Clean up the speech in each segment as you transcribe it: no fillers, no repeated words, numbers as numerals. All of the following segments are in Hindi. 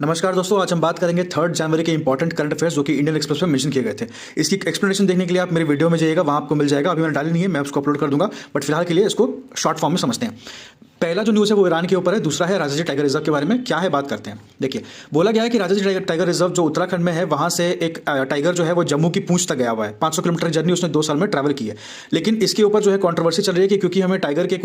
नमस्कार दोस्तों, आज हम बात करेंगे 3 जनवरी के इंपॉर्टेंट करंट अफेयर्स जो कि इंडियन एक्सप्रेस में मेंशन किए गए थे। इसकी एक्सप्लेनेशन देखने के लिए आप मेरे वीडियो में जाइएगा, वहाँ आपको मिल जाएगा। अभी मैंने डाली नहीं है, मैं उसको अपलोड कर दूंगा, बट फिलहाल के लिए इसको शॉर्ट फॉर्म में समझते हैं। पहला जो न्यूज़ है वो ईरान के ऊपर है, दूसरा है राजाजी टाइगर रिजर्व के बारे में क्या है बात करते हैं। देखिए, बोला गया है कि राजाजी टाइगर रिजर्व जो उत्तराखंड में है, वहाँ से एक टाइगर जो है वो जम्मू की पूंछ तक गया हुआ है। 500 किलोमीटर जर्नी उसने 2 साल में ट्रैवल की है। लेकिन इसके ऊपर जो है कंट्रोवर्सी चल रही है कि क्योंकि हमें टाइगर के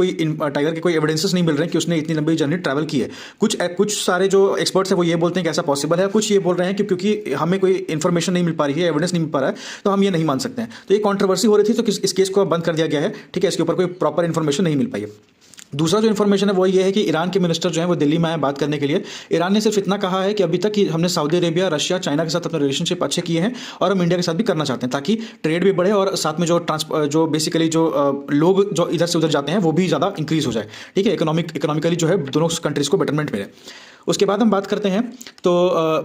कोई एविडेंसेस नहीं मिल रहे हैं कि उसने इतनी लंबी जर्नी ट्रैवल की है। कुछ सारे जो एक्सपर्ट्स हैं वो ये बोलते हैं कि ऐसा पॉसिबल है, कुछ ये बोल रहे हैं कि क्योंकि हमें कोई इन्फॉर्मेशन नहीं मिल पा रही है, एविडेंस नहीं मिल पा रहा है, तो हम ये नहीं मान सकते हैं। तो ये कंट्रोवर्सी हो रही थी, तो इस केस को बंद कर दिया गया है। ठीक है, इसके ऊपर कोई प्रॉपर इन्फॉर्मेशन नहीं मिल पाई है। दूसरा जो इन्फॉर्मेशन है वो ये है कि ईरान के मिनिस्टर जो हैं वो दिल्ली में आए बात करने के लिए। ईरान ने सिर्फ इतना कहा है कि अभी तक कि हमने सऊदी अरेबिया, रशिया, चाइना के साथ अपने रिलेशनशिप अच्छे किए हैं और हम इंडिया के साथ भी करना चाहते हैं, ताकि ट्रेड भी बढ़े और साथ में जो बेसिकली जो लोग जो इधर से उधर जाते हैं वो भी ज़्यादा इंक्रीज हो जाए। ठीक है, इकोनॉमिकली जो है दोनों कंट्रीज़ को बेटरमेंट मिले। उसके बाद हम बात करते हैं तो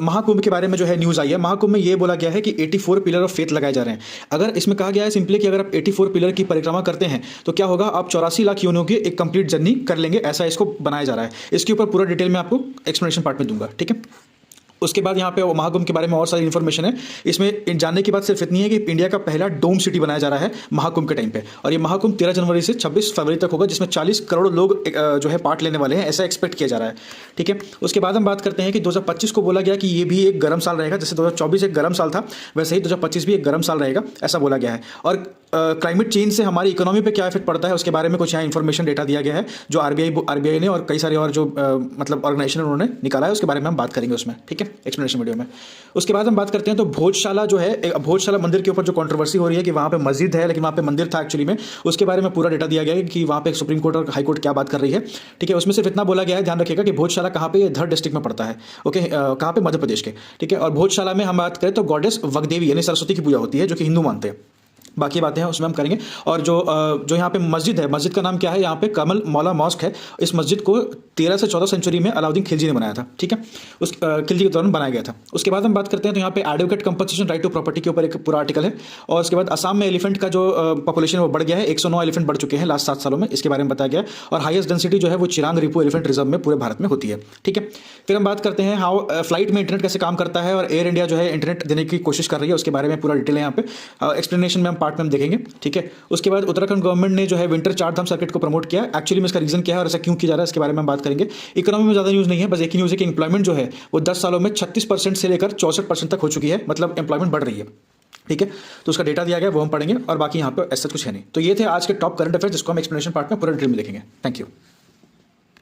महाकुंभ के बारे में जो है न्यूज़ आई है। महाकुंभ में ये बोला गया है कि 84 पिलर ऑफ फेथ लगाए जा रहे हैं। अगर इसमें कहा गया है सिंपली कि अगर आप 84 पिलर की परिक्रमा करते हैं तो क्या होगा, आप 84 लाख योनियों की एक कंप्लीट जर्नी कर लेंगे, ऐसा इसको बनाया जा रहा है। इसके ऊपर पूरा डिटेल में आपको एक्सप्लेनेशन पार्ट में दूंगा। ठीक है, उसके बाद यहाँ पे महाकुंभ के बारे में और सारी इन्फॉर्मेशन है। इसमें जानने की बात सिर्फ इतनी है कि इंडिया का पहला डोम सिटी बनाया जा रहा है महाकुंभ के टाइम पे, और ये महाकुंभ 13 जनवरी से 26 फरवरी तक होगा, जिसमें 40 करोड़ लोग जो है पार्ट लेने वाले हैं, ऐसा एक्सपेक्ट किया जा रहा है। ठीक है, उसके बाद हम बात करते हैं कि 2025 को बोला गया कि ये भी एक गर्म साल रहेगा। जैसे 2024 एक गर्म साल था, वैसे ही 2025 भी एक गर्म साल रहेगा, ऐसा बोला गया है। और क्लाइमेट चेंज से हमारी इकोनॉमी पे क्या इफेक्ट पड़ता है उसके बारे में कुछ यहाँ इन्फॉर्मेशन डेटा दिया गया है, जो आरबीआई ने और कई सारे और जो मतलब ऑर्गेनाइजेशन उन्होंने निकाला है, उसके बारे में हम बात करेंगे उसमें। ठीक है, एक्सप्लेनेशन वीडियो में। उसके बाद हम बात करते हैं तो भोजशाला जो है, भोजशाला मंदिर के ऊपर जो कंट्रोवर्सी हो रही है कि वहाँ पे मस्जिद है लेकिन वहाँ पे मंदिर था एक्चुअली में, उसके बारे में पूरा डेटा दिया गया है कि वहाँ पे सुप्रीम कोर्ट और हाई कोर्ट क्या बात कर रही है। ठीक है, उसमें सिर्फ इतना बोला गया है, ध्यान रखिएगा कि भोजशाला कहाँ पे, धर डिस्ट्रिक्ट में पड़ता है। ओके, कहाँ पे, मध्य प्रदेश के। ठीक है, और भोजशाला में हम बात करें तो गॉडेस वगदेवी यानी सरस्वती की पूजा होती है, जो कि हिंदू मानते हैं। बाकी बातें हैं उसमें हम करेंगे। और जो यहाँ पे मस्जिद है, मस्जिद का नाम क्या है, यहाँ पे कमल मौला मॉस्क है। इस मस्जिद को 13 से 14 सेंचुरी में अलाउद्दीन खिलजी ने बनाया था। ठीक है, उस खिलजी के दौरान बनाया गया था। उसके बाद हम बात करते हैं तो यहाँ पे advocate compensation right to property के ऊपर एक पूरा आर्टिकल है। और उसके बाद असम में एलिफेंट का जो पॉपुलेशन वो बढ़ गया है, 109 एलिफेंट बढ़ चुके हैं लास्ट 7 सालों में, इसके बारे में बताया गया है। और हाईएस्ट डेंसिटी जो है वो चिरांग रिपू एलिफेंट रिजर्व में पूरे भारत में होती है। ठीक है, फिर हम बात करते हैं हाउ फ्लाइट में इंटरनेट कैसे काम करता है, और एयर इंडिया जो है इंटरनेट देने की कोशिश कर रही है, उसके बारे में पूरा डिटेल है यहाँ पे। एक्सप्लेनेशन में हम पार्ट में देखेंगे। ठीक है, उसके बाद उत्तराखंड गवर्नमेंट ने जो है विंटर 4 धाम सर्किट को प्रमोट किया। एक्चुअली में इसका रीजन क्या है और ऐसा क्यों किया जा रहा है, इसके बारे में हम बात करेंगे। इकोनॉमी में ज़्यादा न्यूज़ नहीं है, बस एक ही न्यूज़ है कि एम्प्लॉयमेंट जो है वो 10 सालों में 36% से लेकर 64% तक हो चुकी है, मतलब एम्प्लॉयमेंट बढ़ रही है। ठीक है, तो उसका डेटा दिया गया वो हम पढ़ेंगे, और बाकी यहाँ पे ऐसा कुछ है नहीं। तो ये थे आज के टॉप करंट अफेयर्स, जिसको हम एक्सप्लेनेशन पार्ट में पूरा डिटेल में देखेंगे। Thank you.